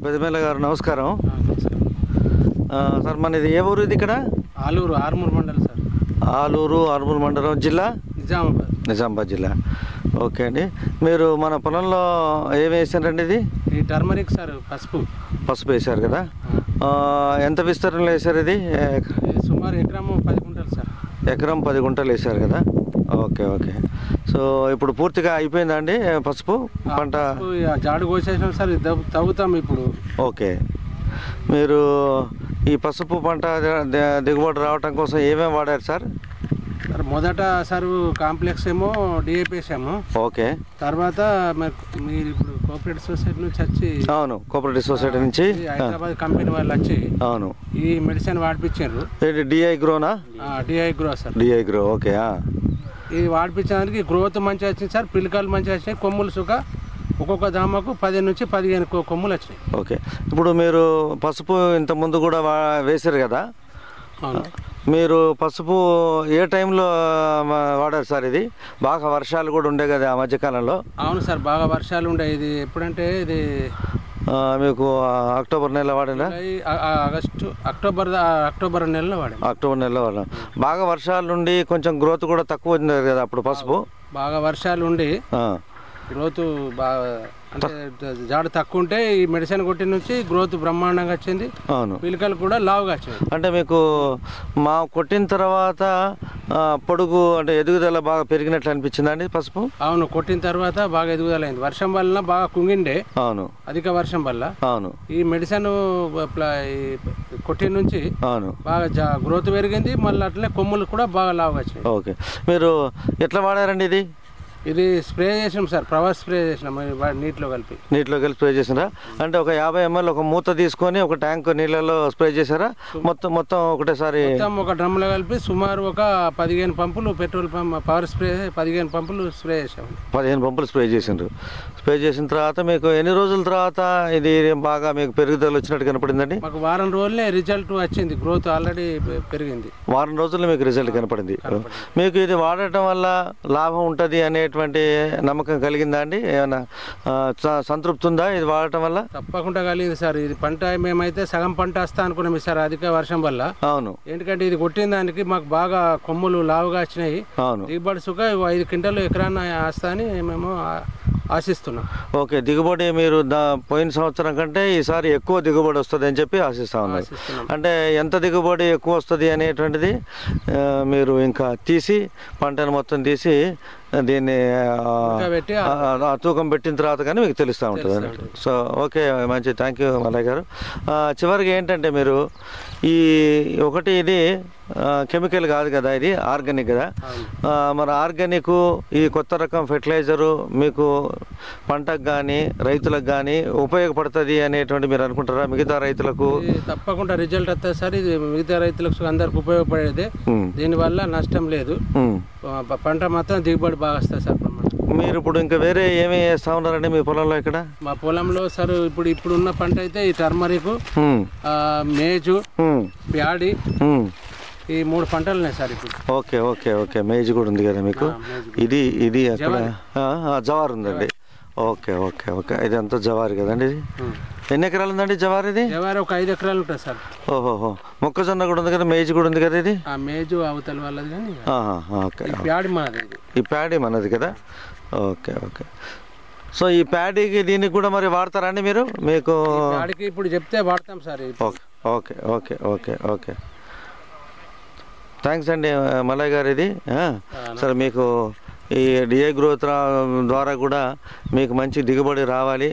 పెద్దమేళ్ళ గారు నమస్కారం. సార్ మనది ఏ ఊరు ఇది? ఇక్కడ ఆలూరు ఆర్మూర్ మండలం సార్. ఆలూరు ఆర్మూర్ మండలం, జిల్లా నిజామాబాద్ జిల్లా. ఓకే అండి, మీరు మన పొలంలో ఏమి వేసారండి? ఇది ఈ టర్మరిక్ సార్, పసుపు వేశారు కదా. ఎంత విస్తరణలో వేశారు ఇది? సుమారు ఎకరం 10 గుంటలు సార్. ఎకరం 10 గుంటలు వేశారు కదా. Okay okay. సో ఇప్పుడు పూర్తిగా అయిపోయిందా అండి పసుపు పంట? జాడు కోసేసాం సార్, తవ్వుతాం ఇప్పుడు. ఓకే, మీరు ఈ పసుపు పంట దిగుబడి రావటం కోసం ఏమేమి వాడారు సార్? మొదట సార్ కాంప్లెక్స్ ఏమో డిఏపి వేసాము. ఓకే, తర్వాత మీరు ఇప్పుడు కోఆపరేటివ్ సొసైటీ నుంచి వచ్చి, అవును, కోఆపరేటివ్ సొసైటీ నుంచి హైదరాబాద్ కంపెనీ వాళ్ళు వచ్చి అవును ఈ మెడిసిన్ వాడిపించారు. డిఐ గ్రోనా? DI grow sir. DI grow, okay. ఇది వాడిపించడానికి గ్రోత్ మంచిగా వచ్చింది సార్, పిల్లకాయలు మంచిగా వచ్చినాయి, కొమ్ములు సుఖ ఒక్కొక్క దామకు 10 నుంచి 15 కొమ్ములు వచ్చినాయి. ఓకే, ఇప్పుడు మీరు పసుపు ఇంత ముందు కూడా వేశారు కదా. అవును, మీరు పసుపు ఏ టైంలో వాడారు సార్? ఇది బాగా వర్షాలు కూడా ఉండే కదా ఆ మధ్యకాలంలో. అవును సార్, బాగా వర్షాలు ఉండే. ఇది ఎప్పుడంటే ఇది మీకు అక్టోబర్ నెలలో వాడినా? అక్టోబర్ నెలలో వాడాం. అక్టోబర్ నెలలో వాడాం. బాగా వర్షాలు ఉండి కొంచెం గ్రోత్ కూడా తక్కువ ఉంది కదా అప్పుడు పసుపు. బాగా వర్షాలు ఉండి గ్రోత్ బాగా, అంటే జాడు తక్కువ ఉంటే ఈ మెడిసిన్ కొట్టిన నుంచి గ్రోత్ బ్రహ్మాండంగా వచ్చింది. అవును, పిలకలు కూడా లావుగా వచ్చింది. అంటే మీకు మా కొట్టిన తర్వాత పొడుగు అంటే ఎదుగుదల బాగా పెరిగినట్లు అనిపించిందా అండి పసుపు? అవును, కొట్టిన తర్వాత బాగా ఎదుగుదల అయింది. వర్షం వలన బాగా కుంగిండే. అవును, అధిక వర్షం వల్ల. అవును, ఈ మెడిసిన్ కొట్టిన నుంచి అవును బాగా గ్రోత్ పెరిగింది. మళ్ళీ అట్లనే కొమ్ములు కూడా బాగా లావుగా వచ్చినాయి. ఓకే, మీరు ఎట్లా వాడారండి ఇది? ఇది స్ప్రే చేసినాం సార్, ప్రవాస్ స్ప్రే చేసినాం, నీటిలో కలిపి స్ప్రే చేసినారా? అంటే ఒక 50 ml ఒక మూత తీసుకొని ఒక ట్యాంక్ నీళ్ళలో స్ప్రే చేశారా? మొత్తం ఒకటేసారి ఒక డ్రమ్లో కలిపి సుమారు ఒక 15 పంపులు పెట్రోల్ పంప్ పవర్ స్ప్రే 15 పంపులు స్ప్రే చేసాం. 15 పంపులు స్ప్రే చేసిండ్రు. స్ప్రే చేసిన తర్వాత మీకు ఎన్ని రోజుల తర్వాత ఇది బాగా మీకు పెరుగుదల వచ్చినట్టు కనపడిందండి? మాకు వారం రోజులే రిజల్ట్ వచ్చింది, గ్రోత్ ఆల్రెడీ పెరిగింది. వారం రోజుల్లో మీకు రిజల్ట్ కనపడింది. మీకు ఇది వాడటం వల్ల లాభం ఉంటుంది అనేటువంటి నమ్మకం కలిగిందా అండి? ఏమైనా సంతృప్తి ఉందా ఇది వాడటం వల్ల? తప్పకుండా కలిగింది సార్. ఇది పంట మేమైతే సగం పంట వస్తా అనుకున్నాం సార్ అధిక వర్షం వల్ల. అవును, ఎందుకంటే ఇది కొట్టిన దానికి మాకు బాగా కొమ్ములు లావుగా వచ్చినాయి. అవును, దిగుబడి సుఖ 5 క్వింటాలు ఎకరాన్న వస్తా అని మేము ఆశిస్తున్నాం. ఓకే, దిగుబడి మీరు పోయిన సంవత్సరం కంటే ఈసారి ఎక్కువ దిగుబడి వస్తుంది అని చెప్పి ఆశిస్తా ఉన్నారు. అంటే ఎంత దిగుబడి ఎక్కువ వస్తుంది అనేటువంటిది మీరు ఇంకా తీసి పంటను మొత్తం తీసి దీన్ని తూకం పెట్టిన తర్వాత కానీ మీకు తెలుస్తూ ఉంటుంది అన్నట్టు. సో ఓకే, మంచి, థ్యాంక్ యూ మల్లయ్య గారు. చివరికి ఏంటంటే మీరు ఈ ఒకటి ఇది కెమికల్ కాదు కదా, ఇది ఆర్గానిక్ కదా. మరి ఆర్గానిక్ ఈ కొత్త రకం ఫెర్టిలైజరు మీకు పంటకు కానీ రైతులకు కానీ ఉపయోగపడుతుంది అనేటువంటి మీరు అనుకుంటారా? మిగతా రైతులకు తప్పకుండా రిజల్ట్ వస్తుంది సార్. ఇది మిగతా రైతులకు అందరికి ఉపయోగపడేది. దీనివల్ల నష్టం లేదు, పంట మాత్రం దిగుబడి బాగా వస్తుంది సార్. మీరు ఇప్పుడు ఇంకా వేరే ఏమి వేస్తా ఉన్నారండి మీ పొలంలో? ఇక్కడ మా పొలంలో సార్ ఇప్పుడున్న పంట అయితే ఈ టర్మరిక్, మేజు, ప్యాడి, ఈ 3 పంటలు ఉన్నాయి సార్ ఇప్పుడు. ఓకే ఓకే ఓకే, మేజు కూడా ఉంది కదా మీకు. ఇది అక్కడ జవార్ ఉందండి. ఓకే ఓకే ఓకే, ఇది అంతా జవారు కదండి. ఇది ఎన్ని ఎకరాలు ఉందండి జవార్? ఇది జవార్ ఒక 5 ఎకరాలు ఉంటుంది సార్. ఓహోహో, మొక్కజొన్న కూడా ఉంది కదా, మేజు కూడా ఉంది కదా. ఇది మేజు అవతల వాళ్ళది కానీ ఓకే, ప్యాడి మనది. ఈ ప్యాడీ మనది కదా. ఓకే ఓకే, సో ఈ ప్యాడీకి దీనికి కూడా మరి వాడతారా అండి మీరు? మీకు ప్యాడీకి ఇప్పుడు చెప్తే వాడతాం sir. Okay okay okay okay okay, thanks అండి మల్లయ్య గారు. ఇది సరే, మీకు ఈ డిఐ గ్రోత్ ద్వారా కూడా మీకు మంచి దిగుబడి రావాలి.